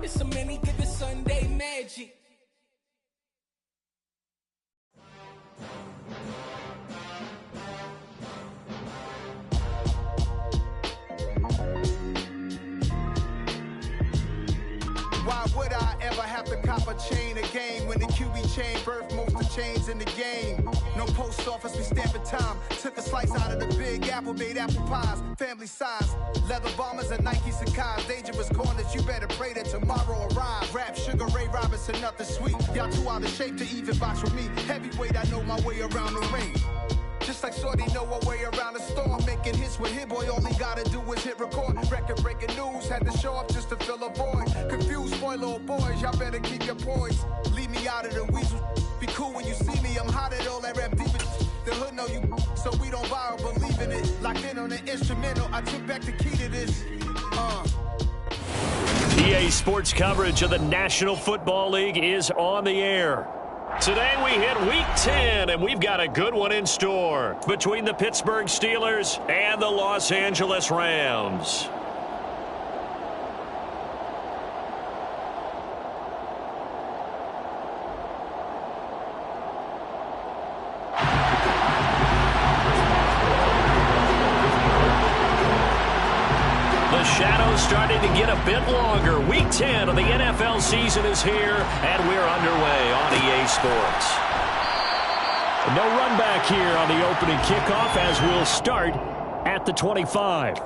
It's so many given Sunday magic. Why would I ever have to cop a chain again when the QB chain birthed most of the chains in the game? No post office, we stamping time. Took a slice out of the big apple, made apple pies. Family size, leather bombers and Nike Sacai's. Dangerous corners, you better pray that tomorrow arrives. Rap, Sugar Ray Robinson, nothing sweet. Y'all too out of shape to even box with me. Heavyweight, I know my way around the ring. Just like Shorty know her way around the storm. Making hits with Hit Boy, all he gotta do is hit record. Record breaking news, had to show up just to fill a void. Confused boy, little boys, y'all better keep your poise. Leave me out of the weasel. Be cool when you see me, I'm hot at all that rap deep. The hood know you, so we don't borrow, believe in it. Locked in on the instrumental, I took back the key to this. EA Sports coverage of the National Football League is on the air. Today we hit Week 10, and we've got a good one in store between the Pittsburgh Steelers and the Los Angeles Rams. The shadow's starting to get a bit longer. Week 10 of the NFL season is here, and we're underway on EA Sports. No run back here on the opening kickoff as we'll start at the 25.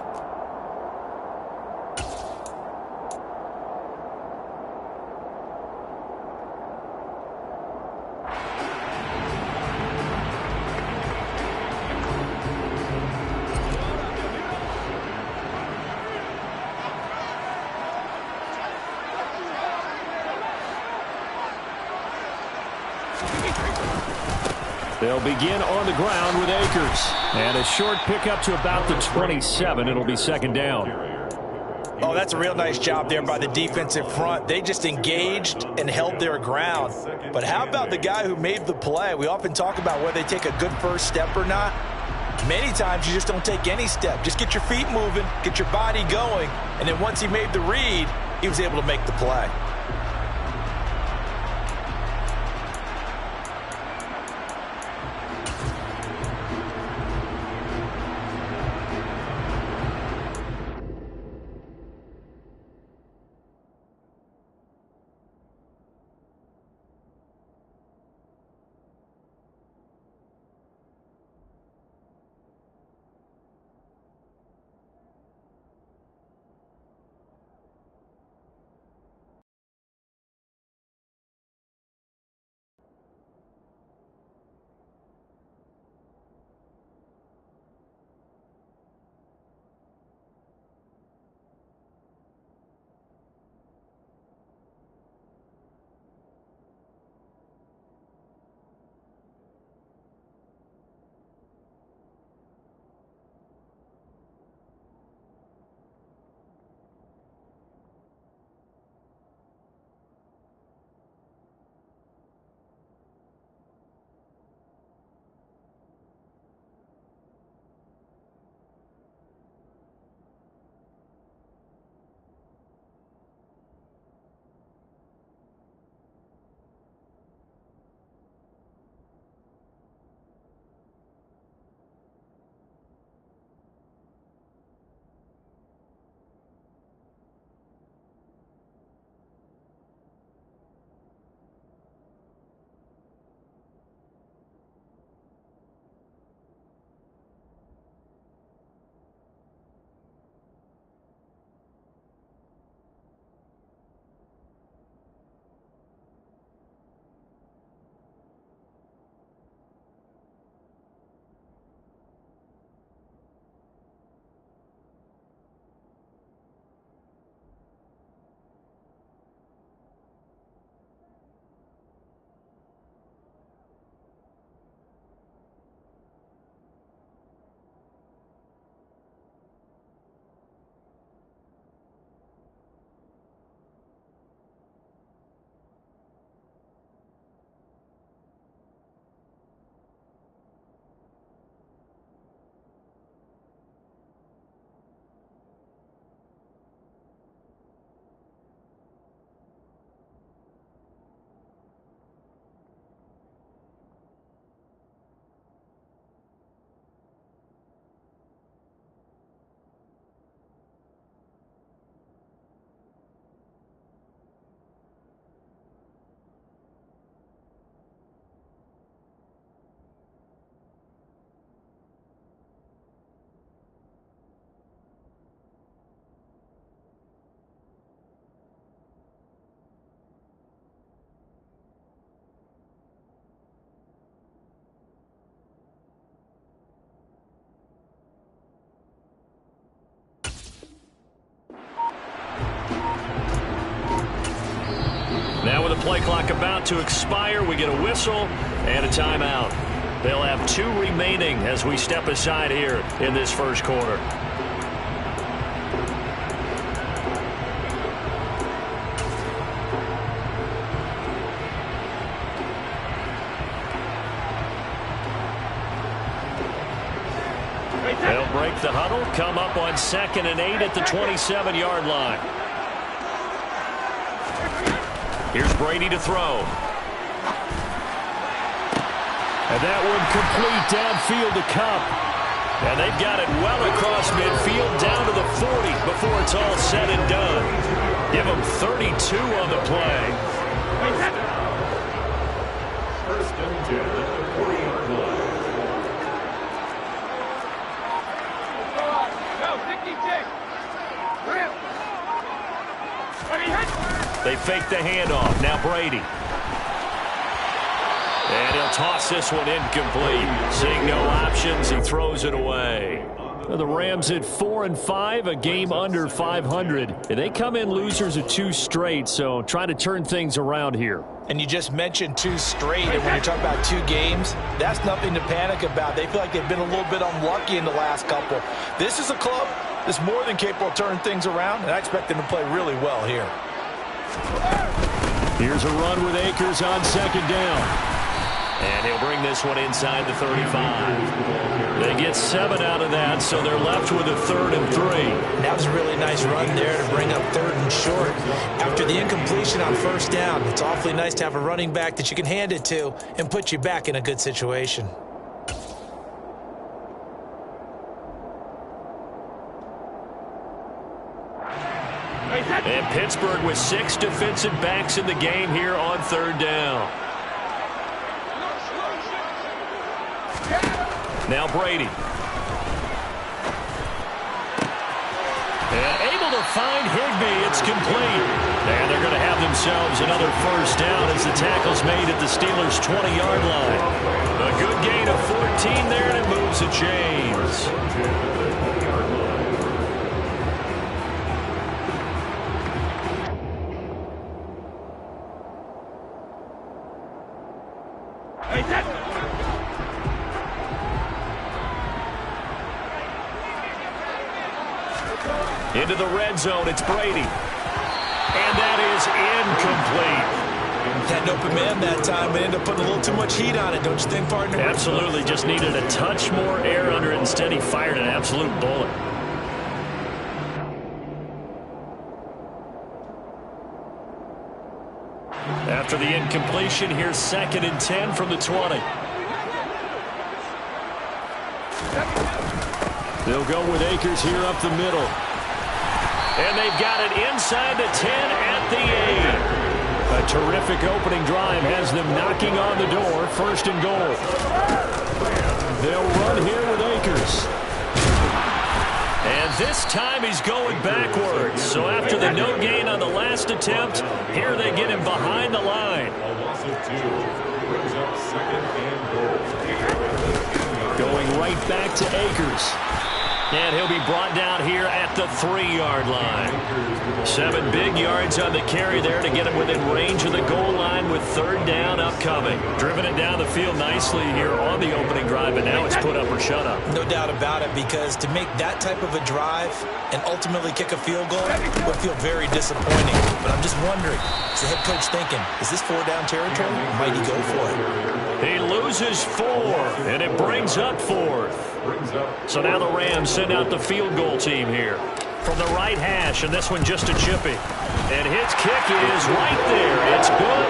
They'll begin on the ground with Akers. And a short pickup to about the 27. It'll be second down. Oh, that's a real nice job there by the defensive front. They just engaged and held their ground. But how about the guy who made the play? We often talk about whether they take a good first step or not. Many times you just don't take any step. Just get your feet moving, get your body going, and then once he made the read, he was able to make the play. Now with the play clock about to expire, we get a whistle and a timeout. They'll have 2 remaining as we step aside here in this first quarter. They'll break the huddle, come up on 2nd and 8 at the 27-yard line. Here's Brady to throw. And that one complete downfield to Kupp. And they've got it well across midfield down to the 40 before it's all said and done. Give them 32 on the play. First and 10 at the 40-yard line. They fake the handoff. Now Brady. And he'll toss this one incomplete. Seeing no options, he throws it away. Well, the Rams at 4-5, a game under 500. And they come in losers of 2 straight, so trying to turn things around here. And you just mentioned 2 straight, and when you're talking about 2 games, that's nothing to panic about. They feel like they've been a little bit unlucky in the last couple. This is a club that's more than capable of turning things around, and I expect them to play really well here. Here's a run with Akers on 2nd down. And he'll bring this one inside the 35. They get 7 out of that, so they're left with a 3rd and 3. That was a really nice run there to bring up 3rd and short. After the incompletion on 1st down, it's awfully nice to have a running back that you can hand it to and put you back in a good situation. And Pittsburgh with 6 defensive backs in the game here on 3rd down. Now Brady. And able to find Higbee. It's complete. And they're going to have themselves another 1st down as the tackle's made at the Steelers' 20-yard line. A good gain of 14 there, and it moves the chains. Into the red zone, it's Brady. And that is incomplete. Had an open man that time, but ended up putting a little too much heat on it, don't you think, partner? Absolutely, just needed a touch more air under it. Instead, he fired an absolute bullet. After the incompletion, here's 2nd and 10 from the 20. They'll go with Akers here up the middle. And they've got it inside the 10 at the 8. A terrific opening drive has them knocking on the door. 1st and goal. They'll run here with Akers. And this time he's going backwards. So after the no gain on the last attempt, here they get him behind the line. A loss of 2 brings up 2nd and goal. Going right back to Akers. And he'll be brought down here at the 3-yard line. 7 big yards on the carry there to get him within range of the goal line with 3rd down upcoming. Driven it down the field nicely here on the opening drive, and now it's put up or shut up. No doubt about it, because to make that type of a drive and ultimately kick a field goal would feel very disappointing. But I'm just wondering, is the head coach thinking, is this 4-down territory, or might he go for it? He loses 4, and it brings up 4th. So now the Rams send out the field goal team here. From the right hash, and this one just a chippy. And his kick is right there. It's good.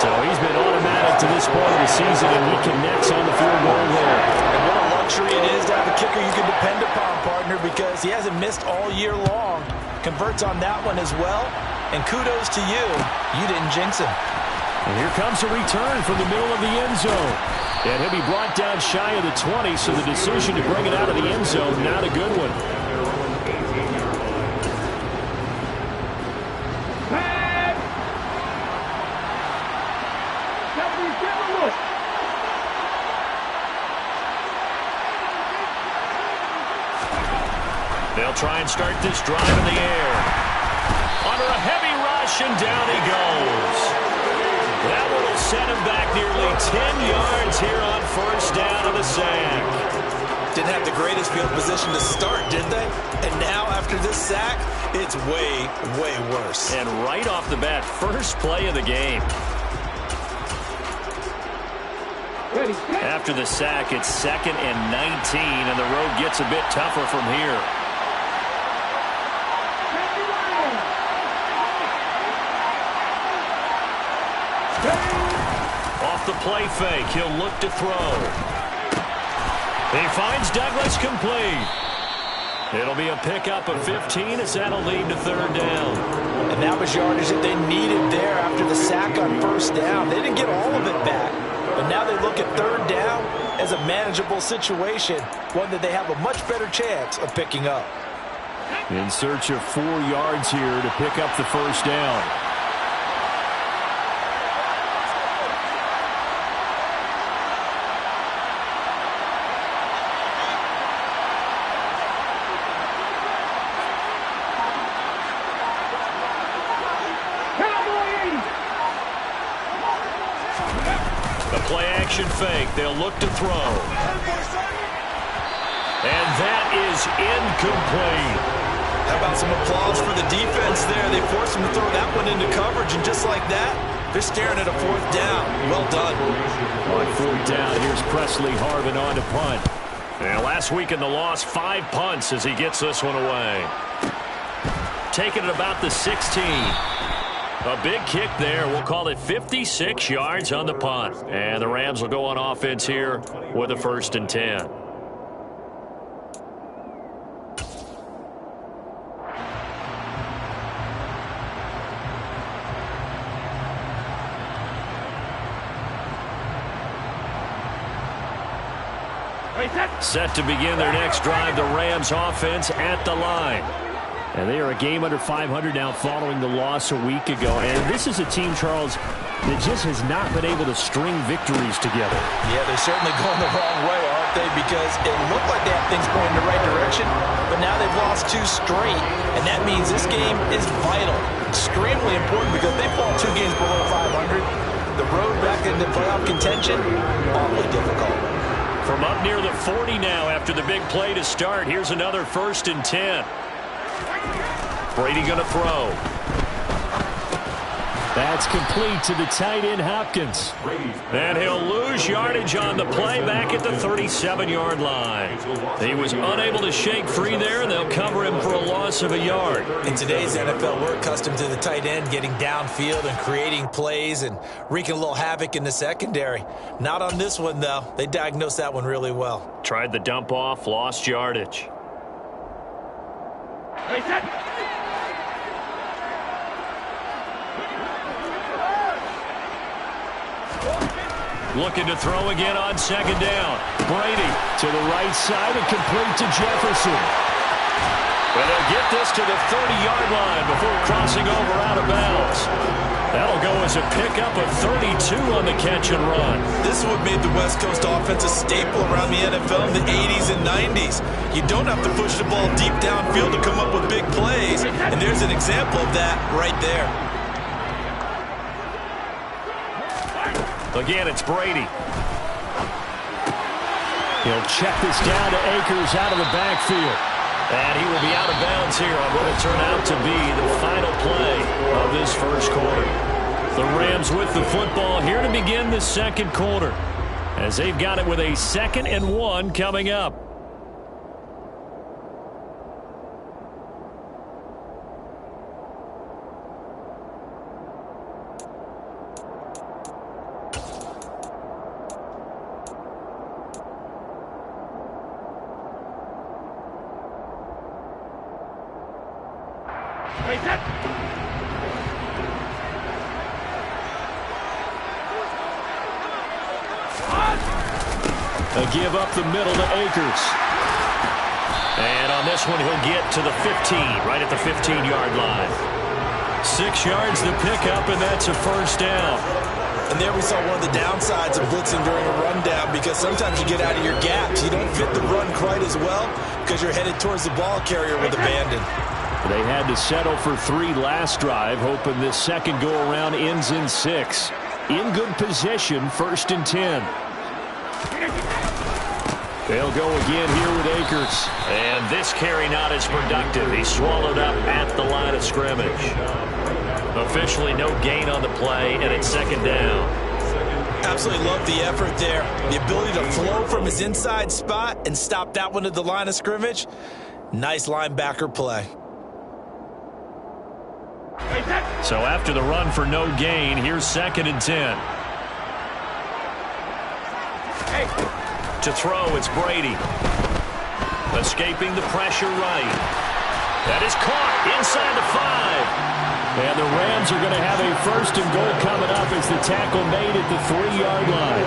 So he's been automatic to this point of the season, and he connects on the field goal there. And what a luxury it is to have a kicker you can depend upon, partner, because he hasn't missed all year long. Converts on that one as well. And kudos to you. You didn't jinx him. And here comes a return from the middle of the end zone. And he'll be brought down shy of the 20, so the decision to bring it out of the end zone, not a good one. They'll try and start this drive in the air. Under a heavy rush, and down he goes. set him back nearly 10 yards here on first down of the sack. Didn't have the greatest field position to start, did they? And now after this sack, it's way, way worse. And right off the bat, first play of the game. After the sack, it's 2nd and 19, and the road gets a bit tougher from here. Off the play fake, he'll look to throw. He finds Douglas complete. It'll be a pickup of 15 as that'll lead to third down. And that was yardage that they needed there after the sack on first down. They didn't get all of it back. But now they look at third down as a manageable situation, one that they have a much better chance of picking up. In search of 4 yards here to pick up the first down. Play-action fake. They'll look to throw. And that is incomplete. How about some applause for the defense there? They forced him to throw that one into coverage, and just like that, they're staring at a 4th down. Well done. On 4th down, here's Presley Harvin on to punt. And last week in the loss, 5 punts as he gets this one away. Taking it about the 16. A big kick there. We'll call it 56 yards on the punt. And the Rams will go on offense here with a 1st and 10. Set to begin their next drive, the Rams offense at the line. And they are a game under 500 now following the loss a week ago. And this is a team, Charles, that just has not been able to string victories together. Yeah, they're certainly going the wrong way, aren't they? Because it looked like they have things going in the right direction, but now they've lost 2 straight. And that means this game is vital, extremely important, because they fall 2 games below 500. The road back into playoff contention, awfully difficult. From up near the 40 now after the big play to start, here's another 1st and 10. Brady going to throw. That's complete to the tight end, Hopkins. And he'll lose yardage on the play back at the 37-yard line. He was unable to shake free there, and they'll cover him for a loss of a yard. In today's NFL, we're accustomed to the tight end getting downfield and creating plays and wreaking a little havoc in the secondary. Not on this one, though. They diagnosed that one really well. Tried the dump off, lost yardage. Looking to throw again on 2nd down. Brady to the right side and complete to Jefferson. But they'll get this to the 30-yard line before crossing over out of bounds. That'll go as a pickup of 32 on the catch and run. This is what made the West Coast offense a staple around the NFL in the 80s and 90s. You don't have to push the ball deep downfield to come up with big plays. And there's an example of that right there. Again, it's Brady. He'll check this down to Akers out of the backfield. And he will be out of bounds here on what will turn out to be the final play of this first quarter. The Rams with the football here to begin the second quarter, as they've got it with a 2nd and 1 coming up. A give up the middle to Akers. And on this one, he'll get to the 15, right at the 15-yard line. 6 yards the pickup, and that's a first down. And there we saw one of the downsides of blitzing during a rundown, because sometimes you get out of your gaps. You don't fit the run quite as well because you're headed towards the ball carrier with abandon. They had to settle for 3 last drive, hoping this second go-around ends in 6. in good position, 1st and 10. They'll go again here with Akers. And this carry not as productive. He's swallowed up at the line of scrimmage. Officially no gain on the play, and it's 2nd down. Absolutely love the effort there. The ability to flow from his inside spot and stop that one at the line of scrimmage. Nice linebacker play. So after the run for no gain, here's 2nd and 10. To throw, it's Brady. Escaping the pressure right. That is caught inside the 5. And the Rams are going to have a 1st and goal coming up as the tackle made at the 3-yard line.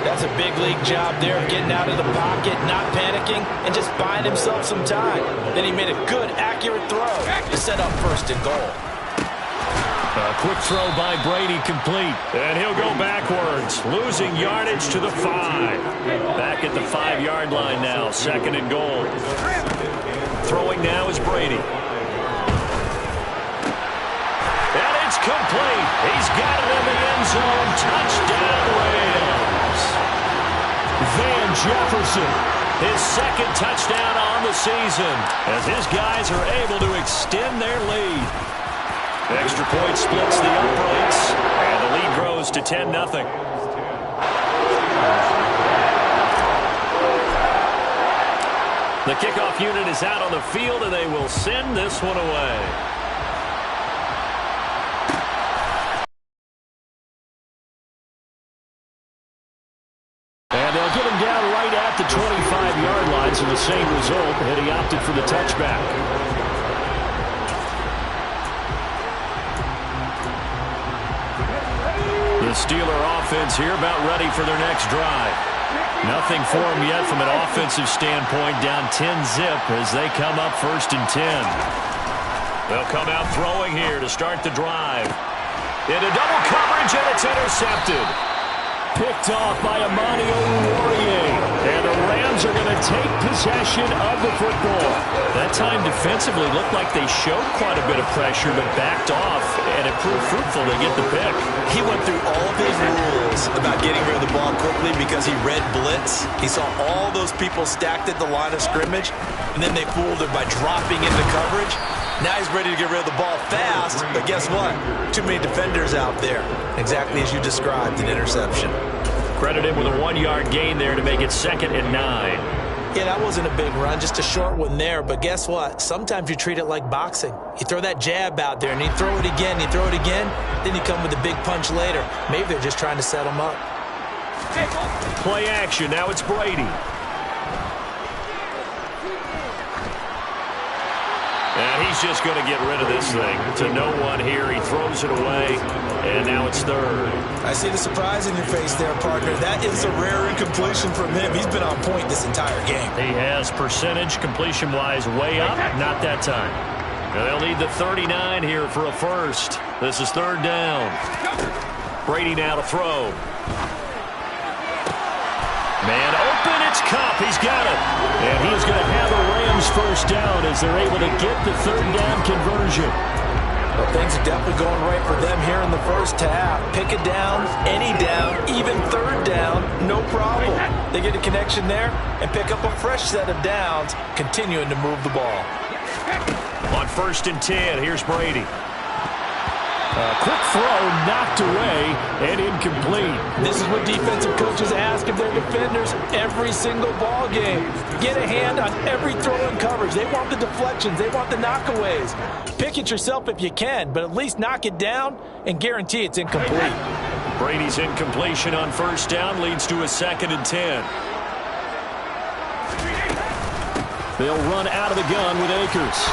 That's a big league job there, getting out of the pocket, not panicking, and just buying himself some time. Then he made a good, accurate throw to set up 1st and goal. A quick throw by Brady complete. And he'll go backwards, losing yardage to the 5. Back at the 5-yard line now, 2nd and goal. Throwing now is Brady. And it's complete. He's got it in the end zone. Touchdown, Rams. Van Jefferson, his 2nd touchdown on the season, as his guys are able to extend their lead. Extra point splits the uprights, and the lead grows to 10-0. The kickoff unit is out on the field, and they will send this one away. And they'll get him down right at the 25-yard line, so the same result, and he opted for the touchback. The Steeler offense here about ready for their next drive. Nothing for them yet from an offensive standpoint, down 10-zip as they come up 1st and 10. They'll come out throwing here to start the drive. Into double coverage, and it's intercepted. Picked off by Amani Oruwariye. And the Rams are going to take possession of the football. That time defensively looked like they showed quite a bit of pressure, but backed off, and it proved fruitful to get the pick. He went through all of his rules about getting rid of the ball quickly because he read blitz. He saw all those people stacked at the line of scrimmage, and then they fooled him by dropping into coverage. Now he's ready to get rid of the ball fast, but guess what? Too many defenders out there. Exactly as you described, an interception. Credit him with a 1-yard gain there to make it 2nd and 9. Yeah, that wasn't a big run, just a short one there. But guess what? Sometimes you treat it like boxing. You throw that jab out there, and you throw it again, you throw it again, then you come with a big punch later. Maybe they're just trying to set him up. Play action. Now it's Brady. And he's just going to get rid of this thing to no one here. He throws it away, and now it's 3rd. I see the surprise in your face there, partner. That is a rare incompletion from him. He's been on point this entire game. He has percentage completion-wise way up. Not that time. And they'll need the 39 here for a 1st. This is 3rd down. Brady now to throw. Man open, it's Kupp. He's got it. And he's going to have a Rams 1st down as they're able to get the 3rd down conversion. Well, things are definitely going right for them here in the 1st half. Pick a down, any down, even 3rd down, no problem. They get a connection there and pick up a fresh set of downs, continuing to move the ball. On 1st and 10, here's Brady. A quick throw knocked away and incomplete. This is what defensive coaches ask of their defenders every single ball game. Get a hand on every throw and coverage. They want the deflections. They want the knockaways. Pick it yourself if you can, but at least knock it down and guarantee it's incomplete. Brady's incompletion on 1st down leads to a 2nd and 10. They'll run out of the gun with Akers.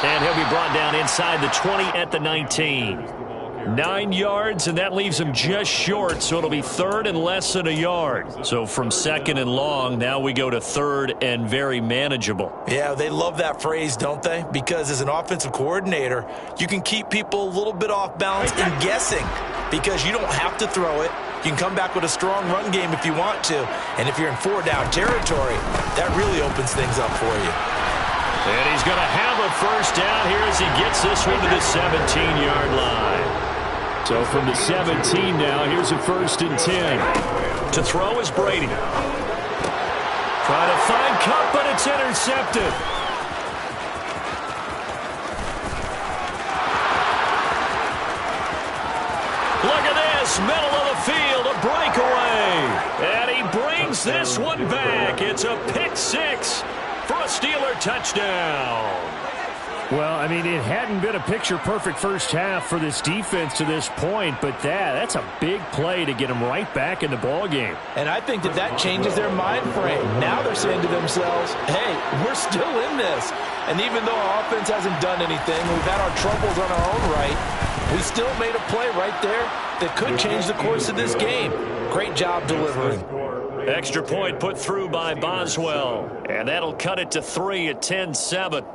And he'll be brought down inside the 20 at the 19. 9 yards, and that leaves him just short, so it'll be 3rd and less than a yard. So from 2nd and long, now we go to 3rd and very manageable. Yeah, they love that phrase, don't they? Because as an offensive coordinator, you can keep people a little bit off balance and guessing because you don't have to throw it. You can come back with a strong run game if you want to. And if you're in 4-down territory, that really opens things up for you. And he's going to have a 1st down here as he gets this one to the 17-yard line. So from the 17 now, here's a 1st and 10. To throw is Brady. Trying to find Kupp, but it's intercepted. Look at this, middle of the field, a breakaway. And he brings this one back. It's a pick 6 for a Steeler touchdown. Well, I mean, it hadn't been a picture-perfect first half for this defense to this point, but that's a big play to get them right back in the ballgame. And I think that changes their mind frame. Now they're saying to themselves, hey, we're still in this. And even though our offense hasn't done anything, we've had our troubles on our own right, we still made a play right there that could change the course of this game. Great job delivering. Extra point put through by Boswell. And that'll cut it to 3 at 10-7.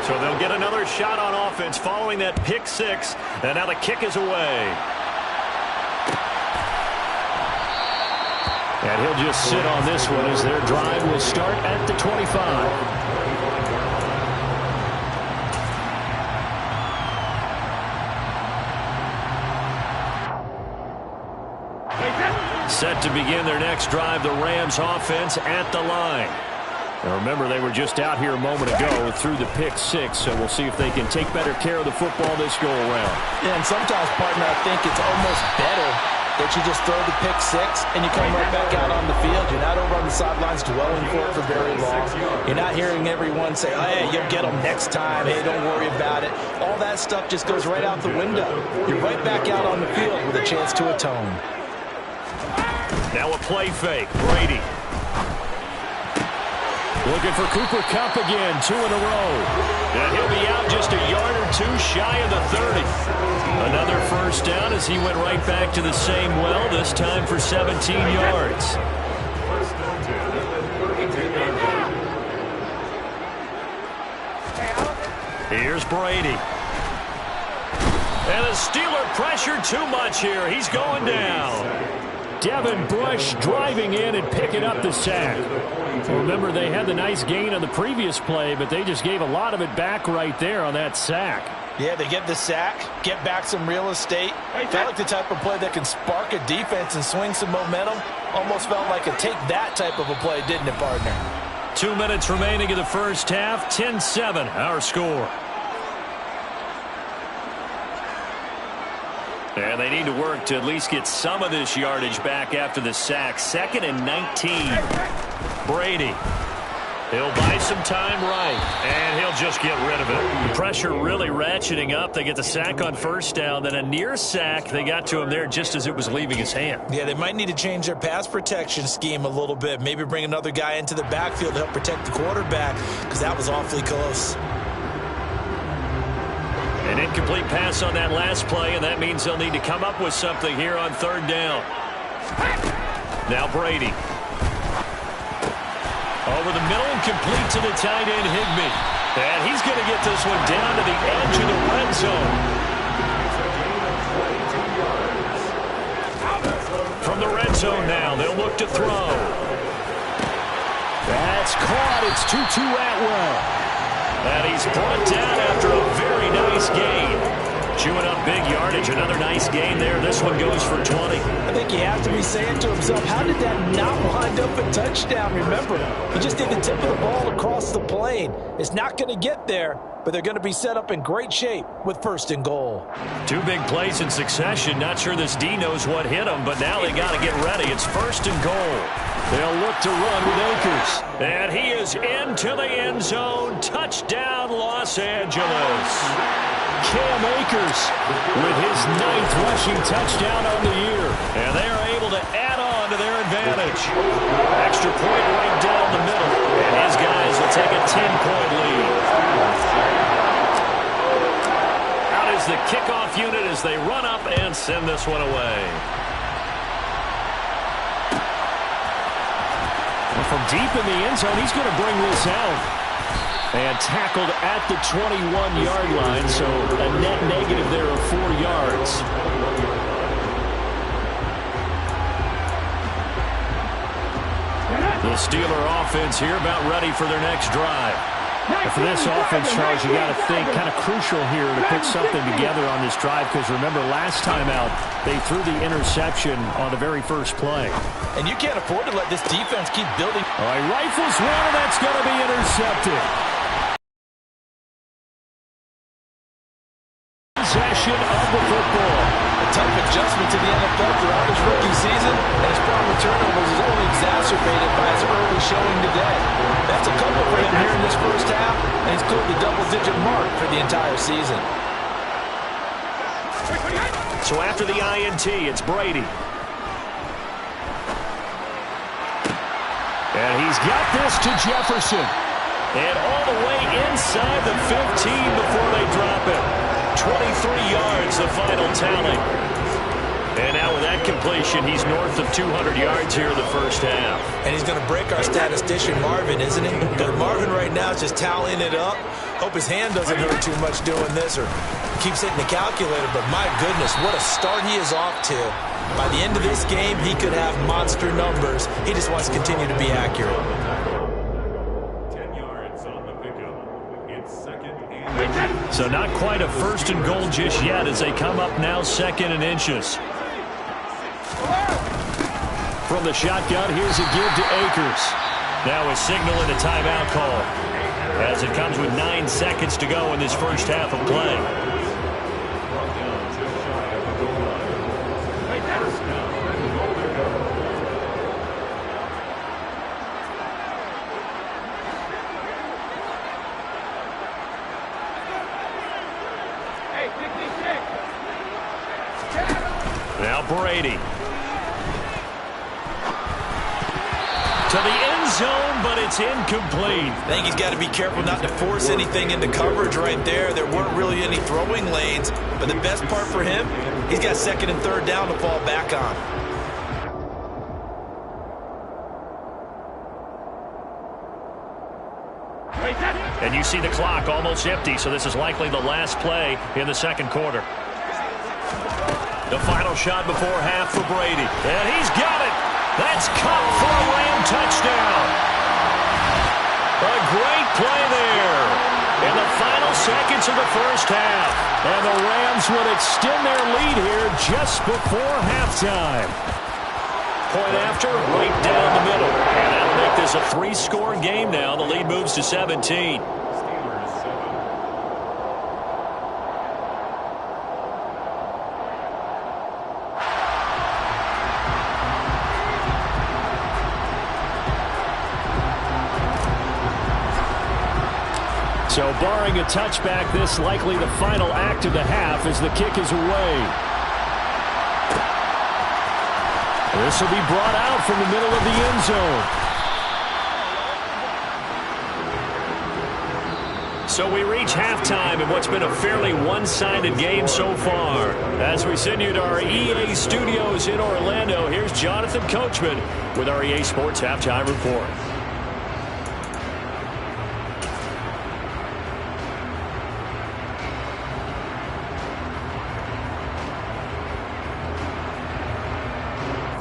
So they'll get another shot on offense following that pick 6. And now the kick is away. And he'll just sit on this one as their drive will start at the 25. Set to begin their next drive, the Rams offense at the line. Now remember, they were just out here a moment ago through the pick 6, so we'll see if they can take better care of the football this go-around. Yeah, and sometimes, partner, I think it's almost better that you just throw the pick 6 and you come right back out on the field. You're not over on the sidelines dwelling for it for very long. You're not hearing everyone say, oh, hey, you'll get them next time. Hey, don't worry about it. All that stuff just goes right out the window. You're right back out on the field with a chance to atone. Now a play fake. Brady. Looking for Cooper Kupp again, 2 in a row. And he'll be out just a yard or 2 shy of the 30. Another first down as he went right back to the same well, this time for 17 yards. Here's Brady. And the Steeler pressure too much here. He's going down. Devin Bush driving in and picking up the sack. Remember, they had the nice gain on the previous play, but they just gave a lot of it back right there on that sack. Yeah, they get the sack, get back some real estate. Felt like the type of play that can spark a defense and swing some momentum. Almost felt like a take that type of a play, didn't it, partner? 2 minutes remaining in the first half. 10-7, our score. And they need to work to at least get some of this yardage back after the sack. 2nd and 19. Brady. He'll buy some time right, and he'll just get rid of it. The pressure really ratcheting up. They get the sack on first down, then a near sack. They got to him there just as it was leaving his hand. Yeah, they might need to change their pass protection scheme a little bit. Maybe bring another guy into the backfield to help protect the quarterback, because that was awfully close. An incomplete pass on that last play, and that means they'll need to come up with something here on 3rd down. Now Brady. Over the middle and complete to the tight end, Higbee. And he's going to get this one down to the edge of the red zone. From the red zone now, they'll look to throw. That's caught. It's Tutu Atwell. And he's brought down after a very nice gain. Chewing up big yardage. Another nice gain there. This one goes for 20. I think he has to be saying to himself, how did that not wind up a touchdown? Remember, he just did the tip of the ball across the plane. It's not going to get there, but they're going to be set up in great shape with 1st and goal. 2 big plays in succession. Not sure this D knows what hit him, but now they got to get ready. It's 1st and goal. They'll look to run with Akers. And he is into the end zone. Touchdown, Los Angeles. Cam Akers with his 9th rushing touchdown on the year. And they are able to add on to their advantage. Extra point right down the middle. And his guys will take a 10-point lead. Out is the kickoff unit as they run up and send this one away. From deep in the end zone, he's going to bring this out. And tackled at the 21-yard line, so a net negative there of 4 yards. The Steeler offense here about ready for their next drive. And for this offense, Charles, you got to think kind of crucial here to put something together on this drive, because remember last time out they threw the interception on the very first play. And you can't afford to let this defense keep building. All right, rifles one, and that's going to be intercepted. Possession of the football. A tough adjustment to the NFL throughout his rookie season, and his problem with turnovers is only exacerbated by his early showing today. That's a couple for him here in this first half, and he's cleared the double-digit mark for the entire season. So after the INT, it's Brady. And he's got this to Jefferson. And all the way inside the 15 before they drop it. 23 yards, the final tally. And now with that completion, he's north of 200 yards here in the first half. And he's going to break our statistician, Marvin, isn't he? Because Marvin right now is just tallying it up. Hope his hand doesn't hurt too much doing this or keeps hitting the calculator. But my goodness, what a start he is off to. By the end of this game, he could have monster numbers. He just wants to continue to be accurate. 10 yards on the pickup. It's second and... So not quite a first and goal just yet as they come up now second and inches. From the shotgun, here's a give to Akers. Now a signal and a timeout call as it comes with 9 seconds to go in this first half of play. Now Brady. To the end zone, but it's incomplete. I think he's got to be careful not to force anything into coverage right there. There weren't really any throwing lanes, but the best part for him, he's got second and third down to fall back on. And you see the clock almost empty, so this is likely the last play in the second quarter. The final shot before half for Brady. And he's got it. That's Kupp for a Ram touchdown. A great play there in the final seconds of the first half. And the Rams would extend their lead here just before halftime. Point after, right down the middle. And that'll make this a 3-score game now. The lead moves to 17. So barring a touchback, this likely the final act of the half as the kick is away. This will be brought out from the middle of the end zone. So we reach halftime in what's been a fairly one-sided game so far. As we send you to our EA studios in Orlando, here's Jonathan Coachman with our EA Sports Halftime Report.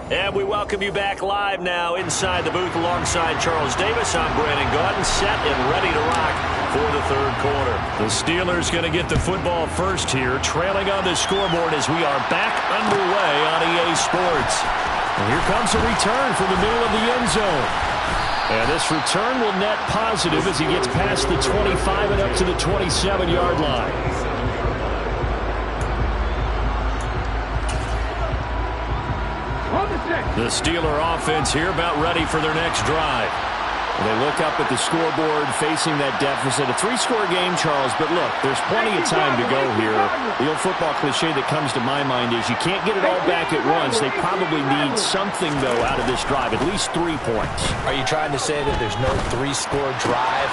And we welcome you back live now inside the booth alongside Charles Davis. I'm Brandon Gaudin, set and ready to rock for the third quarter. The Steelers going to get the football first here, trailing on the scoreboard as we are back underway on EA Sports. And here comes a return from the middle of the end zone. And this return will net positive as he gets past the 25 and up to the 27-yard line. The Steeler offense here about ready for their next drive. They look up at the scoreboard facing that deficit. A 3-score game, Charles, but look, there's plenty of time to go here. The old football cliche that comes to my mind is you can't get it all back at once. They probably need something, though, out of this drive, at least 3 points. Are you trying to say that there's no 3-score drive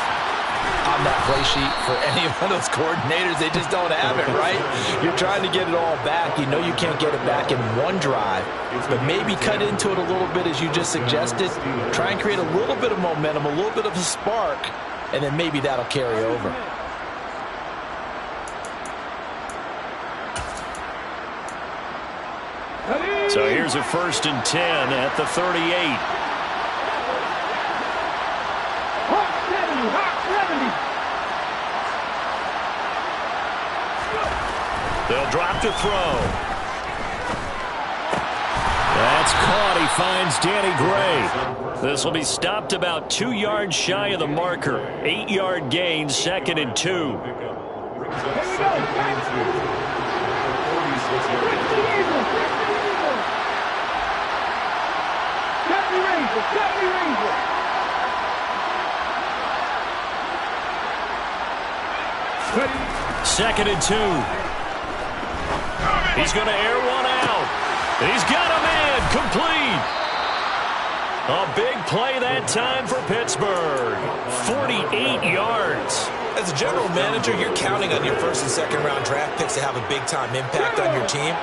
on that play sheet for any of those coordinators? They just don't have it, right? You're trying to get it all back. You know you can't get it back in one drive, but maybe cut into it a little bit as you just suggested. Try and create a little bit of momentum, a little bit of a spark, and then maybe that'll carry over. So here's a 1st and 10 at the 38. They'll drop to throw. That's caught. He finds Danny Gray. This will be stopped about 2 yards shy of the marker. 8-yard gain, 2nd and 2. Here we go. 2nd and 2. He's going to air one out. He's got a man complete. A big play that time for Pittsburgh. 48 yards. As a general manager, you're counting on your first and second round draft picks to have a big-time impact on your team.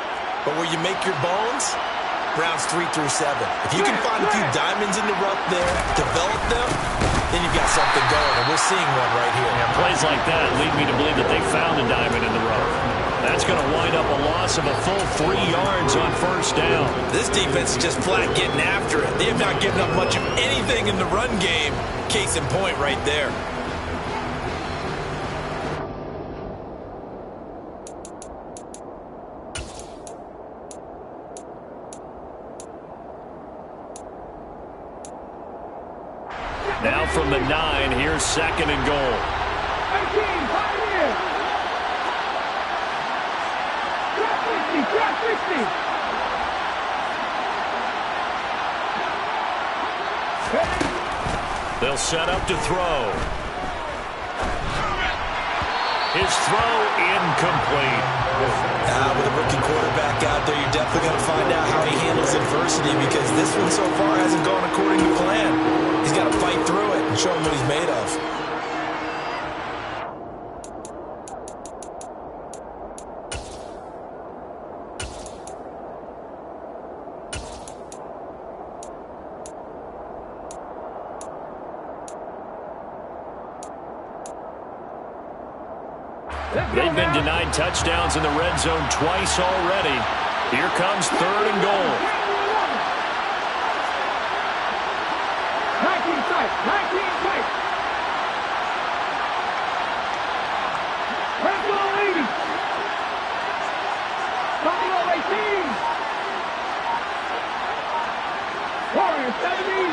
But where you make your bones, rounds 3 through 7. If you can find a few diamonds in the rough there, develop them, then you've got something going, and we're seeing one right here. Yeah, plays like that lead me to believe that they found a diamond in the rough. That's going to wind up a loss of a full 3 yards on first down. This defense is just flat getting after it. They have not given up much of anything in the run game. Case in point right there. Now from the 9, here's 2nd and goal. 18, Pioneer. Drop 60. They'll set up to throw. His throw incomplete. With a rookie quarterback out there, you're definitely going to find out how he handles adversity, because this one so far hasn't gone according to plan. He's got to fight through it and show him what he's made of. They've been denied touchdowns in the red zone twice already. Here comes 3rd and goal. 19 tight. Red zone 80. Buffalo 18. Warriors 70.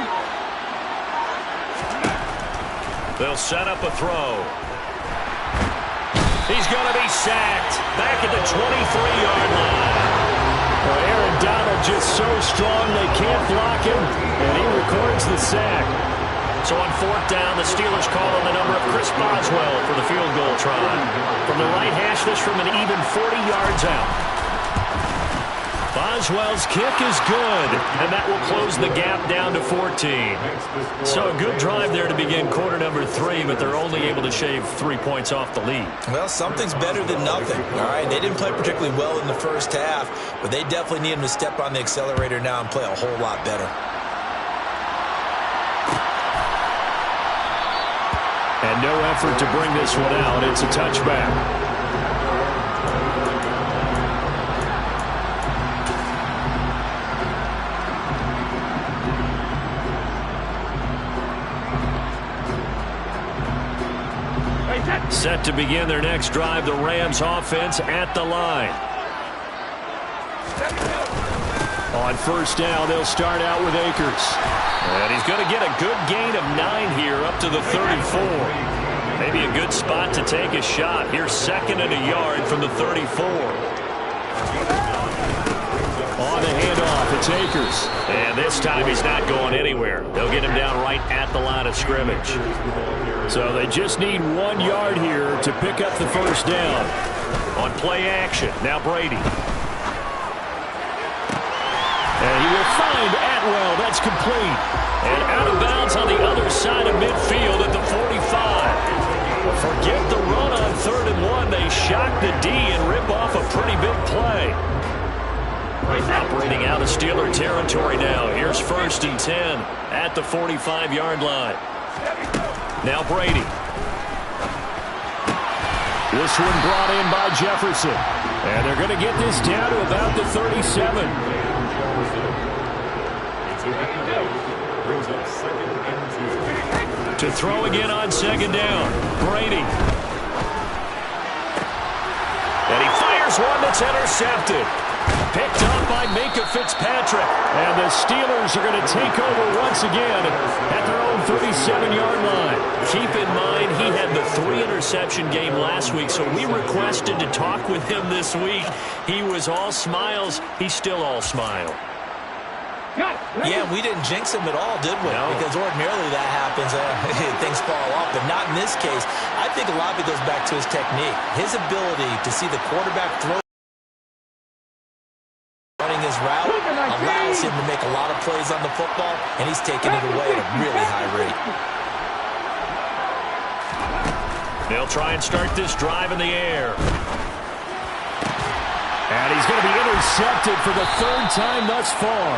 They'll set up a throw. He's going to be sacked back at the 23-yard line. Well, Aaron Donald just so strong they can't block him, and he records the sack. So on 4th down, the Steelers call on the number of Chris Boswell for the field goal try. From the right hash, this from an even 40 yards out. Boswell's kick is good, and that will close the gap down to 14. So a good drive there to begin quarter number 3, but they're only able to shave 3 points off the lead. Well, something's better than nothing, all right? They didn't play particularly well in the first half, but they definitely need him to step on the accelerator now and play a whole lot better. And no effort to bring this one out. It's a touchback. Set to begin their next drive, the Rams offense at the line. On first down, they'll start out with Akers. And he's going to get a good gain of 9 here up to the 34. Maybe a good spot to take a shot. Here's 2nd and a yard from the 34. On the handoff, it's Akers. And this time he's not going anywhere. They'll get him down right at the line of scrimmage. So they just need 1 yard here to pick up the first down. On play action, now Brady. And he will find Atwell. That's complete. And out of bounds on the other side of midfield at the 45. Forget the run on 3rd and 1. They shock the D and rip off a pretty big play. Operating out of Steeler territory now. Here's 1st and 10 at the 45-yard line. Now Brady. This one brought in by Jefferson. And they're going to get this down to about the 37. To throw again on 2nd down. Brady. And he fires Here's one that's intercepted. Picked up by Minkah Fitzpatrick. And the Steelers are going to take over once again at their own 37-yard line. Keep in mind, he had the 3-interception game last week, so we requested to talk with him this week. He was all smiles. He's still all smile. Yeah, we didn't jinx him at all, did we? No. Because ordinarily that happens. Things fall off, but not in this case. I think a lot of it goes back to his technique. His ability to see the quarterback throw running his route allows him to make a lot of plays on the football, and he's taking it away at a really high rate. They'll try and start this drive in the air. And he's going to be intercepted for the 3rd time thus far.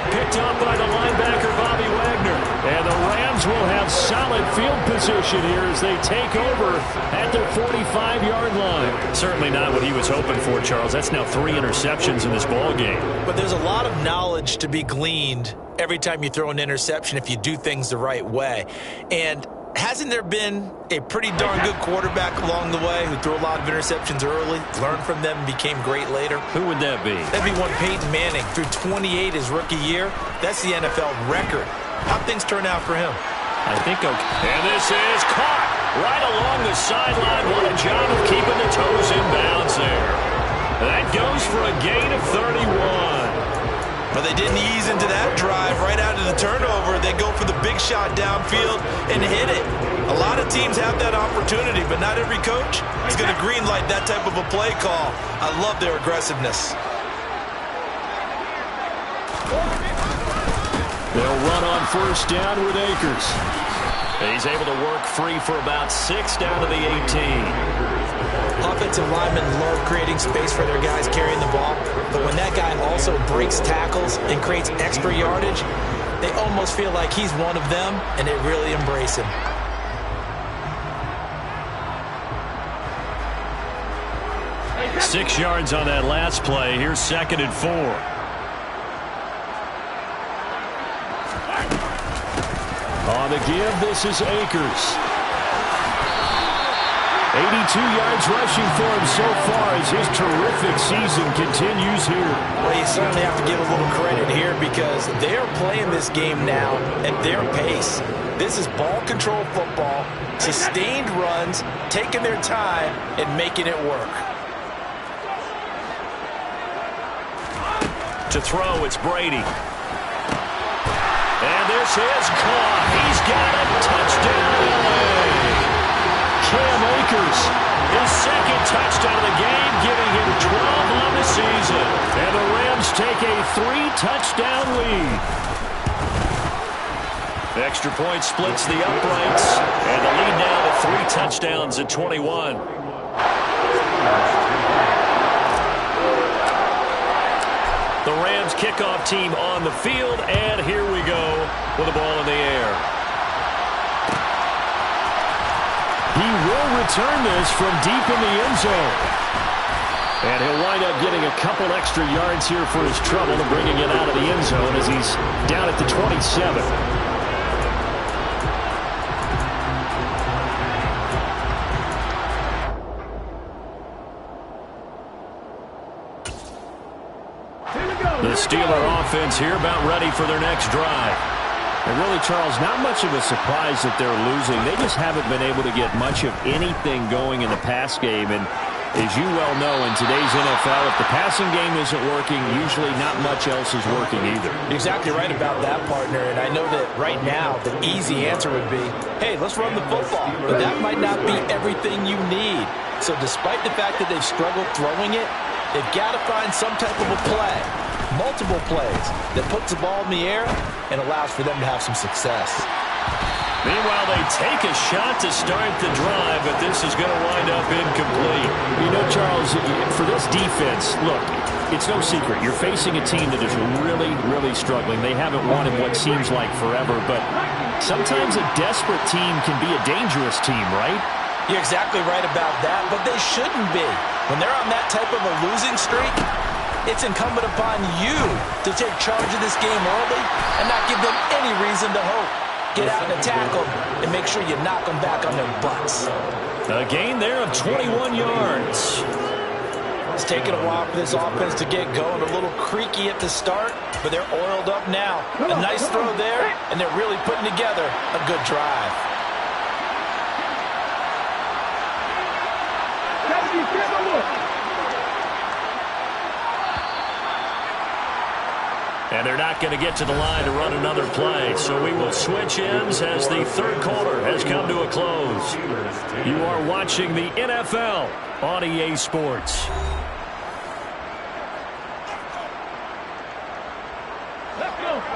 Picked up by the linebacker, Bobby Wagner. And the Rams will have solid field position here as they take over at their 45-yard line. Certainly not what he was hoping for, Charles. That's now 3 interceptions in this ball game. But there's a lot of knowledge to be gleaned every time you throw an interception if you do things the right way. And hasn't there been a pretty darn good quarterback along the way who threw a lot of interceptions early, learned from them, and became great later? Who would that be? That'd be one Peyton Manning. Threw 28 his rookie year. That's the NFL record. How'd things turn out for him? I think okay. And this is caught right along the sideline. What a job of keeping the toes in bounds there. That goes for a gain of 31. But they didn't ease into that drive right out of the turnover. They go for the big shot downfield and hit it. A lot of teams have that opportunity, but not every coach is going to greenlight that type of a play call. I love their aggressiveness. They'll run on 1st down with Akers. He's able to work free for about 6 down to the 18. Offensive linemen love creating space for their guys carrying the ball, but when that guy also breaks tackles and creates extra yardage, they almost feel like he's one of them, and they really embrace him. Six yards on that last play. Here's 2nd and 4. On the give, this is Akers. 82 yards rushing for him so far as his terrific season continues here. Well, you certainly have to give a little credit here because they're playing this game now at their pace. This is ball control football, sustained runs, taking their time, and making it work. To throw, it's Brady. And this is caught. He's got it. Touchdown, LA. Cam Akers, his 2nd touchdown of the game, giving him 12 on the season. And the Rams take a 3-touchdown lead. Extra point splits the uprights. And the lead now to 3 touchdowns at 21. The Rams kickoff team on the field, and here we go with the ball in the air. He will return this from deep in the end zone. And he'll wind up getting a couple extra yards here for his trouble and bringing it out of the end zone as he's down at the 27. The Steeler offense here about ready for their next drive. And really, Charles, not much of a surprise that they're losing. They just haven't been able to get much of anything going in the pass game. And as you well know, in today's NFL, if the passing game isn't working, usually not much else is working either. You're exactly right about that, partner. And I know that right now the easy answer would be, hey, let's run the football. But that might not be everything you need. So despite the fact that they've struggled throwing it, they've got to find some type of a play, multiple plays, that puts the ball in the air and allows for them to have some success. Meanwhile, they take a shot to start the drive, but this is going to wind up incomplete. You know, Charles, for this defense, look, it's no secret. You're facing a team that is really, really struggling. They haven't won in what seems like forever, but sometimes a desperate team can be a dangerous team, right? You're exactly right about that, but they shouldn't be. When they're on that type of a losing streak, it's incumbent upon you to take charge of this game early and not give them any reason to hope. Get out and attack them and make sure you knock them back on their butts. A gain there of 21 yards. It's taken a while for this offense to get going. A little creaky at the start, but they're oiled up now. A nice throw there, and they're really putting together a good drive. And they're not going to get to the line to run another play. So we will switch ends as the third quarter has come to a close. You are watching the NFL on EA Sports.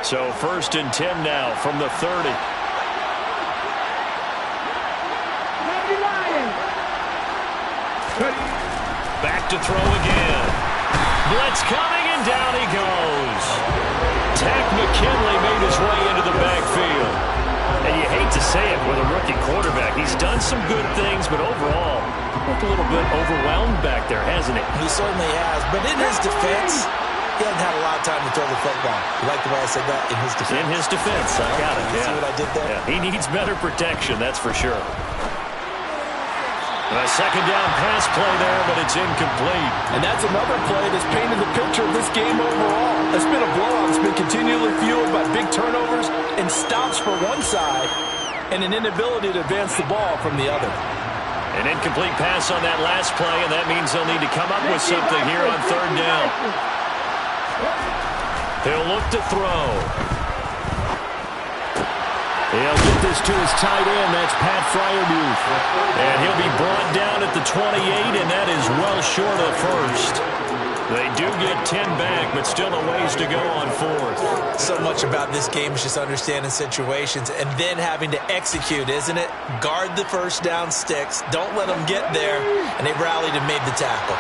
So 1st and 10 now from the 30. Back to throw again. Blitz coming, and down he goes. Takk McKinley made his way into the backfield. And you hate to say it with a rookie quarterback. He's done some good things, but overall, looked a little bit overwhelmed back there, hasn't he? He certainly has. But in his defense, he hasn't had a lot of time to throw the football. You like the way I said that? In his defense. In his defense. I got it. You see what I did there? Yeah, he needs better protection, that's for sure. A second down pass play there, but it's incomplete. And that's another play that's painted the picture of this game overall. It's been a blowout. It's been continually fueled by big turnovers and stops for one side and an inability to advance the ball from the other. An incomplete pass on that last play, and that means they'll need to come up with something here on third down. He'll look to throw. He'll get this to his tight end. That's Pat Freiermuth. And he'll be brought down at the 28, and that is well short of first. They do get 10 back, but still a ways to go on fourth. So much about this game is just understanding situations and then having to execute, isn't it? Guard the first down sticks. Don't let them get there. And they rallied and made the tackle.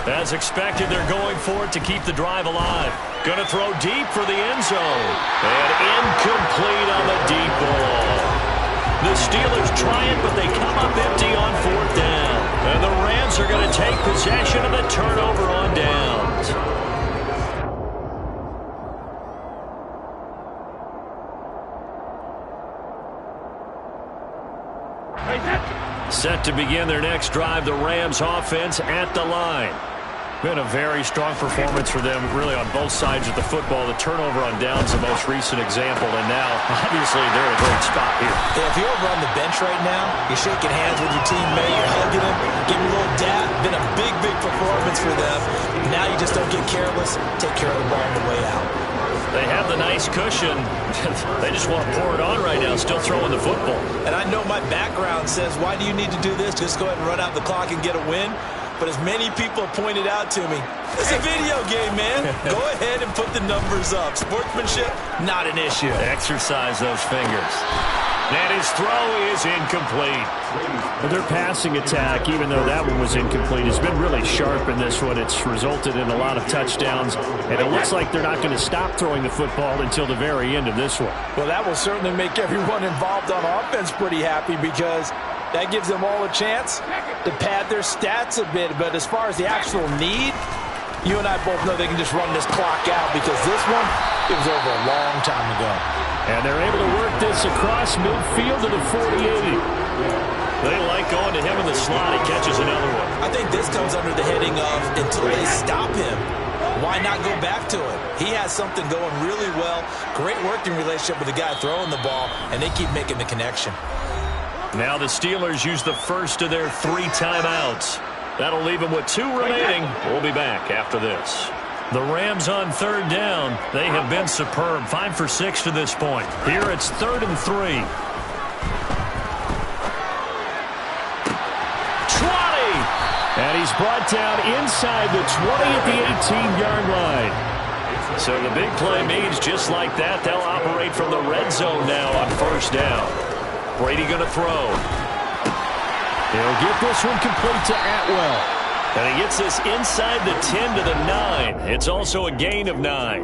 As expected, they're going for it to keep the drive alive. Going to throw deep for the end zone. And incomplete on the deep ball. The Steelers try it, but they come up empty on fourth down. And the Rams are going to take possession of the turnover on downs. Set to begin their next drive, the Rams offense at the line. Been a very strong performance for them, really on both sides of the football. The turnover on downs, the most recent example, and now, obviously, they're in a great spot here. Yeah, if you're over on the bench right now, you're shaking hands with your teammate, you're hugging him, giving a little dap. Been a big, big performance for them. Now you just don't get careless. Take care of the ball on the way out. They have the nice cushion. They just want to pour it on right now, still throwing the football. And I know my background says, why do you need to do this? Just go ahead and run out the clock and get a win. But as many people pointed out to me, it's a video game, man. Go ahead and put the numbers up. Sportsmanship, not an issue. Exercise those fingers. And his throw is incomplete. Their passing attack, even though that one was incomplete, has been really sharp in this one. It's resulted in a lot of touchdowns, and it looks like they're not going to stop throwing the football until the very end of this one. Well, that will certainly make everyone involved on offense pretty happy because that gives them all a chance to pad their stats a bit. But as far as the actual need, you and I both know they can just run this clock out because this one, it was over a long time ago. And they're able to work this across midfield to the 48. They like going to him in the slot. He catches another one. I think this comes under the heading of until they stop him, why not go back to it? He has something going really well. Great working relationship with the guy throwing the ball, and they keep making the connection. Now the Steelers use the first of their 3 timeouts. That'll leave them with 2 remaining. We'll be back after this. The Rams on third down. They have been superb. 5 for 6 to this point. Here it's 3rd and 3. 20! And he's brought down inside the 20 at the 18-yard line. So the big play means just like that, they'll operate from the red zone now on first down. Brady going to throw. He'll get this one complete to Atwell. And he gets this inside the 10 to the 9. It's also a gain of 9.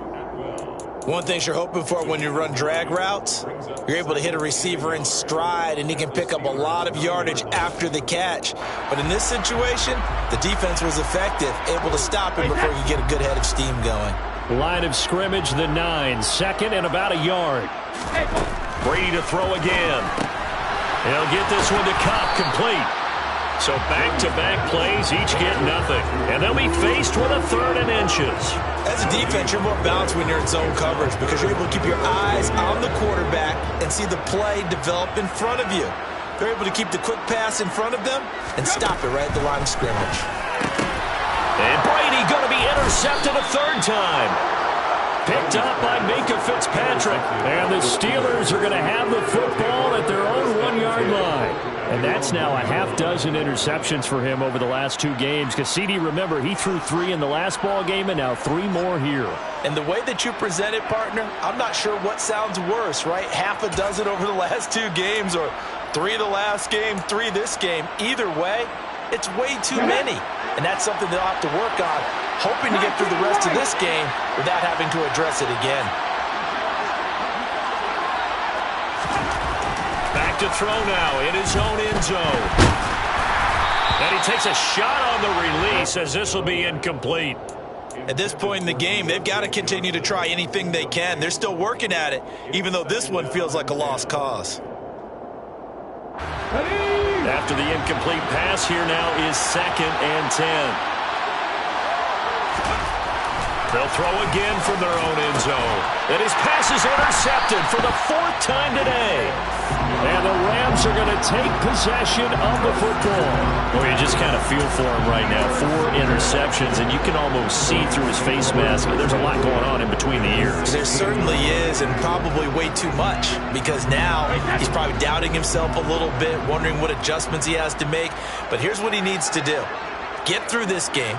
One thing you're hoping for when you run drag routes, you're able to hit a receiver in stride, and he can pick up a lot of yardage after the catch. But in this situation, the defense was effective, able to stop him before he could get a good head of steam going. Line of scrimmage, the 9. Second and about a yard. Brady to throw again. He'll get this one to Cobb, complete. So back-to-back plays, each get nothing. And they'll be faced with a 3rd and inches. As a defense, you're more balanced when you're in zone coverage because you're able to keep your eyes on the quarterback and see the play develop in front of you. They're able to keep the quick pass in front of them and stop it right at the line of scrimmage. And Brady going to be intercepted a 3rd time. Picked up by Minkah Fitzpatrick. And the Steelers are going to have the football at their own 1-yard line. And that's now a half dozen interceptions for him over the last 2 games. Because CD, remember, he threw 3 in the last ball game and now 3 more here. And the way that you present it, partner, I'm not sure what sounds worse, right? Half a dozen over the last 2 games or 3 the last game, 3 this game. Either way, it's way too many. And that's something they'll have to work on, hoping to get through the rest of this game without having to address it again. Back to throw now in his own end zone. And he takes a shot on the release as this will be incomplete. At this point in the game, they've got to continue to try anything they can. They're still working at it, even though this one feels like a lost cause. After the incomplete pass, here now is 2nd and 10. They'll throw again from their own end zone. And his pass is intercepted for the 4th time today. And the Rams are going to take possession of the football. Well, you just kind of feel for him right now. 4 interceptions, and you can almost see through his face mask. There's a lot going on in between the ears. There certainly is, and probably way too much, because now he's probably doubting himself a little bit, wondering what adjustments he has to make. But here's what he needs to do. Get through this game.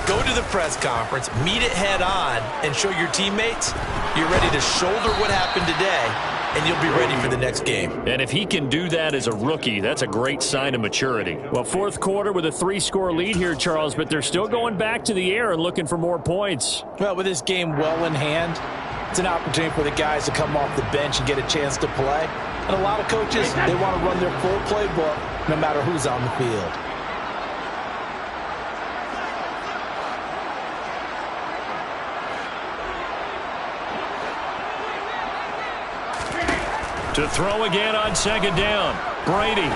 Go to the press conference, meet it head on, and show your teammates you're ready to shoulder what happened today, and you'll be ready for the next game. And if he can do that as a rookie, that's a great sign of maturity. Well, 4th quarter with a 3-score lead here, Charles, but they're still going back to the air and looking for more points. Well, with this game well in hand, it's an opportunity for the guys to come off the bench and get a chance to play. And a lot of coaches, they want to run their full playbook no matter who's on the field. To throw again on 2nd down. Brady. And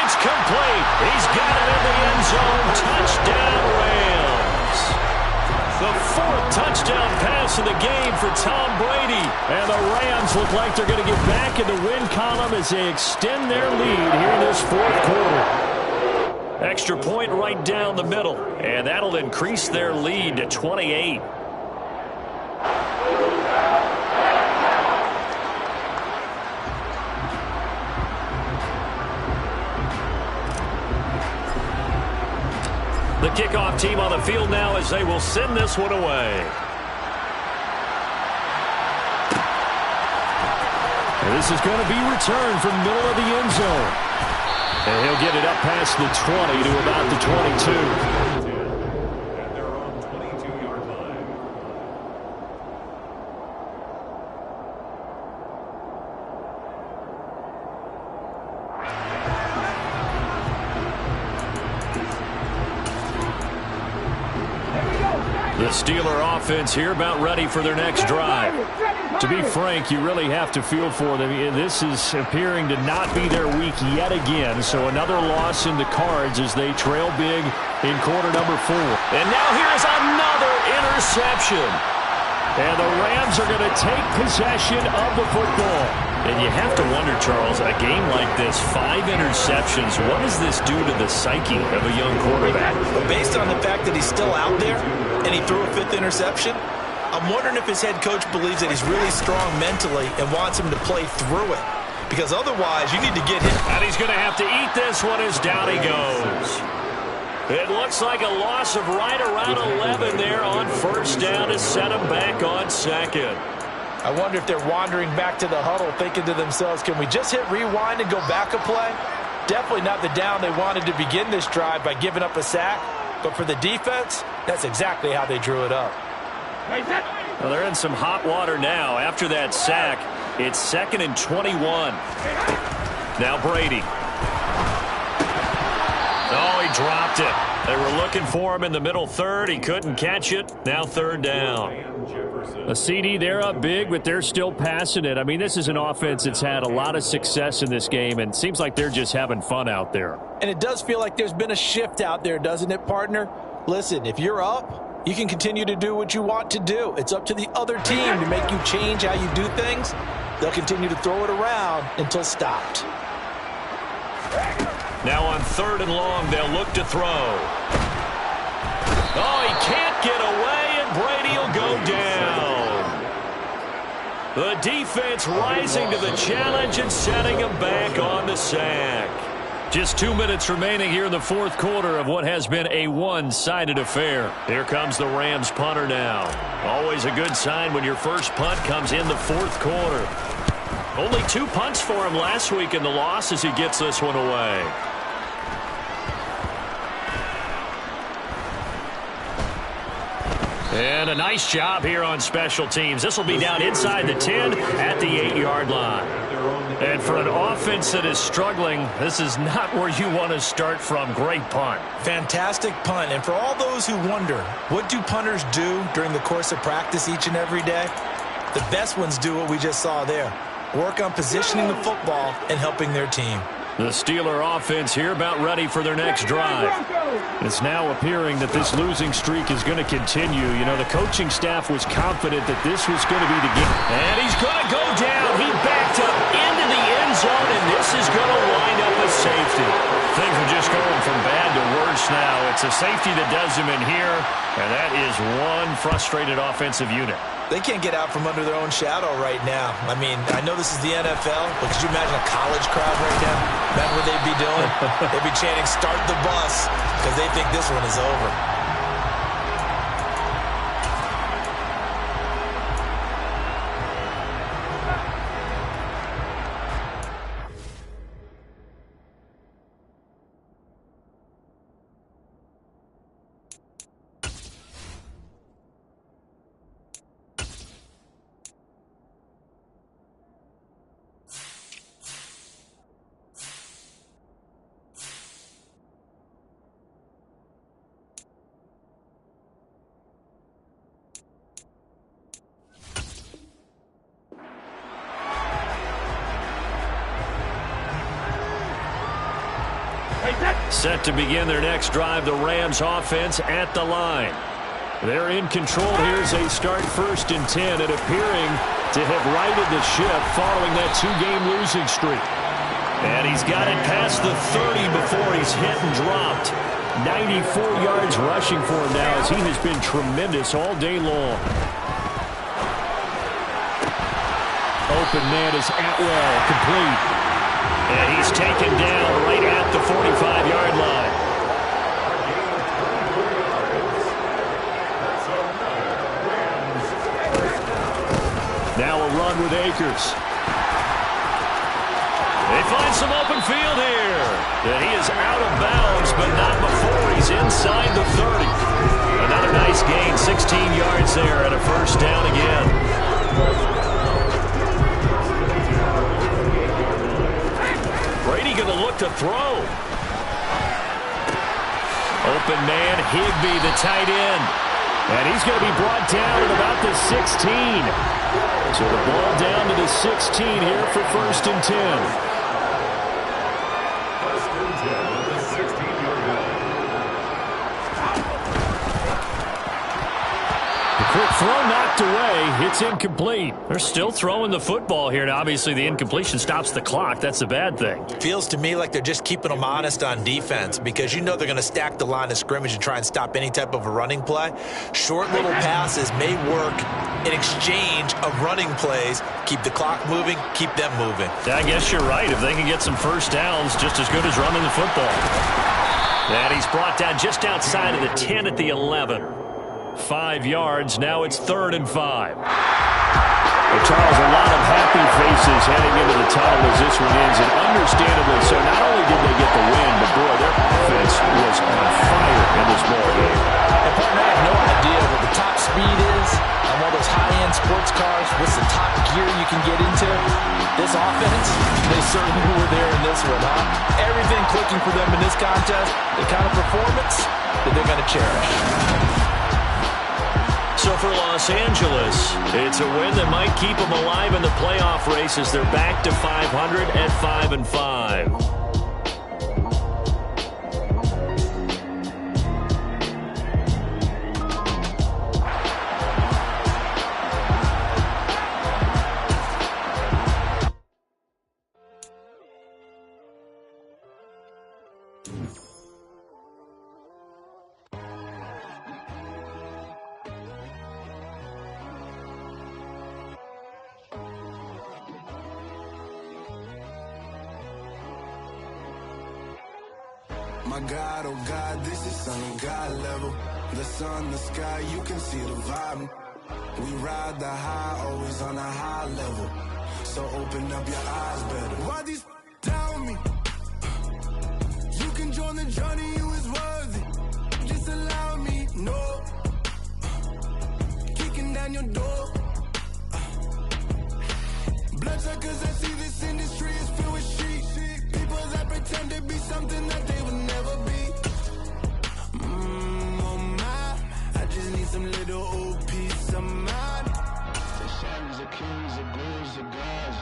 it's complete. He's got it in the end zone. Touchdown, Rams. The 4th touchdown pass of the game for Tom Brady. And the Rams look like they're going to get back in the win column as they extend their lead here in this 4th quarter. Extra point right down the middle. And that'll increase their lead to 28. The kickoff team on the field now as they will send this one away. And this is going to be returned from the middle of the end zone. And he'll get it up past the 20 to about the 22. And they're on 22-yard line. The Steeler offense here about ready for their next drive. To be frank, you really have to feel for them. This is appearing to not be their week yet again. So another loss in the cards as they trail big in quarter number 4. And now here's another interception. And the Rams are going to take possession of the football. And you have to wonder, Charles, a game like this, 5 interceptions, what does this do to the psyche of a young quarterback? But based on the fact that he's still out there and he threw a 5th interception, I'm wondering if his head coach believes that he's really strong mentally and wants him to play through it. Because otherwise, you need to get him. And he's going to have to eat this one as down he goes. It looks like a loss of right around 11 there on 1st down to set him back on 2nd. I wonder if they're wandering back to the huddle thinking to themselves, can we just hit rewind and go back a play? Definitely not the down they wanted to begin this drive by giving up a sack. But for the defense, that's exactly how they drew it up. Well, they're in some hot water now. After that sack, it's 2nd and 21. Now Brady. Oh, he dropped it. They were looking for him in the middle third. He couldn't catch it. Now third down. A CD, they're up big, but they're still passing it. I mean, this is an offense that's had a lot of success in this game, and it seems like they're just having fun out there. And it does feel like there's been a shift out there, doesn't it, partner? Listen, if you're up, you can continue to do what you want to do. It's up to the other team to make you change how you do things. They'll continue to throw it around until stopped. Now on third and long, they'll look to throw. Oh, he can't get away, and Brady will go down. The defense rising to the challenge and setting him back on the sack. Just 2 minutes remaining here in the fourth quarter of what has been a one-sided affair. Here comes the Rams punter now. Always a good sign when your first punt comes in the fourth quarter. Only 2 punts for him last week in the loss as he gets this one away. And a nice job here on special teams. This will be down inside the 10 at the 8-yard line. And for an offense that is struggling, this is not where you want to start from. Great punt. Fantastic punt. And for all those who wonder, what do punters do during the course of practice each and every day? The best ones do what we just saw there. Work on positioning the football and helping their team. The Steeler offense here about ready for their next drive. It's now appearing that this losing streak is going to continue. You know, the coaching staff was confident that this was going to be the game. And he's going to go down. He backed up into the end zone, and this is going to wind up a safety. Things are just going from bad to worse now. It's a safety that does him in here, and that is one frustrated offensive unit. They can't get out from under their own shadow right now. I mean, I know this is the NFL, but could you imagine a college crowd right now? Imagine what they'd be doing. They'd be chanting, "Start the bus," because they think this one is over. Set to begin their next drive, the Rams offense at the line. They're in control here as they start 1st and 10 and appearing to have righted the ship following that 2-game losing streak. And he's got it past the 30 before he's hit and dropped. 94 yards rushing for him now as he has been tremendous all day long. Open man is Atwell, complete. And he's taken down right at the 45-yard line. Now a run with Akers. They find some open field here. And he is out of bounds, but not before he's inside the 30. Another nice gain, 16 yards there and a first down again. Brady going to look to throw. Open man, Higbee, the tight end. And he's going to be brought down at about the 16. So the ball down to the 16 here for 1st and 10. Quick throw knocked away. It's incomplete. They're still throwing the football here. Now, obviously, the incompletion stops the clock. That's the bad thing. Feels to me like they're just keeping them honest on defense because you know they're going to stack the line of scrimmage and try and stop any type of a running play. Short little passes may work in exchange of running plays. Keep the clock moving, keep them moving. Yeah, I guess you're right. If they can get some first downs, just as good as running the football. And he's brought down just outside of the 10 at the 11. 5 yards. Now it's 3rd and 5. Well, Charles, a lot of happy faces heading into the tunnel as this one ends, and understandably so. Not only did they get the win, but boy, their offense was on fire in this ball game. And partner, I have no idea what the top speed is on one of those high-end sports cars. What's the top gear you can get into? This offense, they certainly were there in this one, huh? Everything clicking for them in this contest. the kind of performance that they're going to cherish. So for Los Angeles, it's a win that might keep them alive in the playoff race as they're back to 500 at 5-5. My God, oh God, this is Son of God level. The sun, the sky, you can see the vibe. We ride the high, always on a high level. So open up your eyes better. Why these tell me? You can join the journey, you is worthy. Just allow me, no. Kicking down your door. Bloodsuckers, I see this industry is filled with sheep. People that pretend to be something that they will never be. Oh my, I just need some little old peace of mind. The sons of kings, the ghouls, the gods.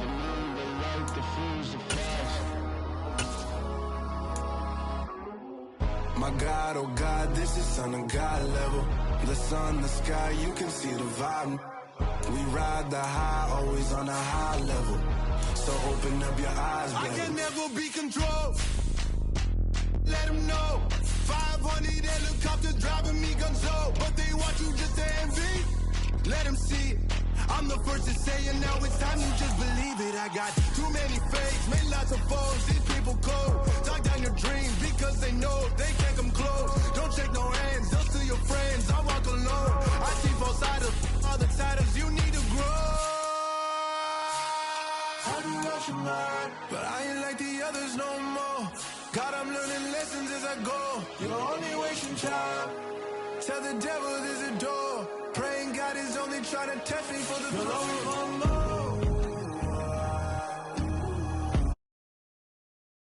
The moon, the light, the fools, the fast. My God, oh God, this is Son of God level. The sun, the sky, you can see the vibe. We ride the high, always on a high level. So open up your eyes, baby. I can never be controlled. Let them know. 500 helicopters driving me gunso. But they want you just to envy. Let them see it. I'm the first to say it, now it's time you just believe it. I got too many fakes, made lots of foes. These people cold. Talk down your dreams because they know they can't come close. Don't shake no hands, just to your friends. I walk alone. I see both sides of all the titles you need to grow. I do what you mind, but I ain't like the others no more. God, I'm learning lessons as I go. You're only wasting time. Tell the devil there's a door. Praying God is only trying to test me for the glory of my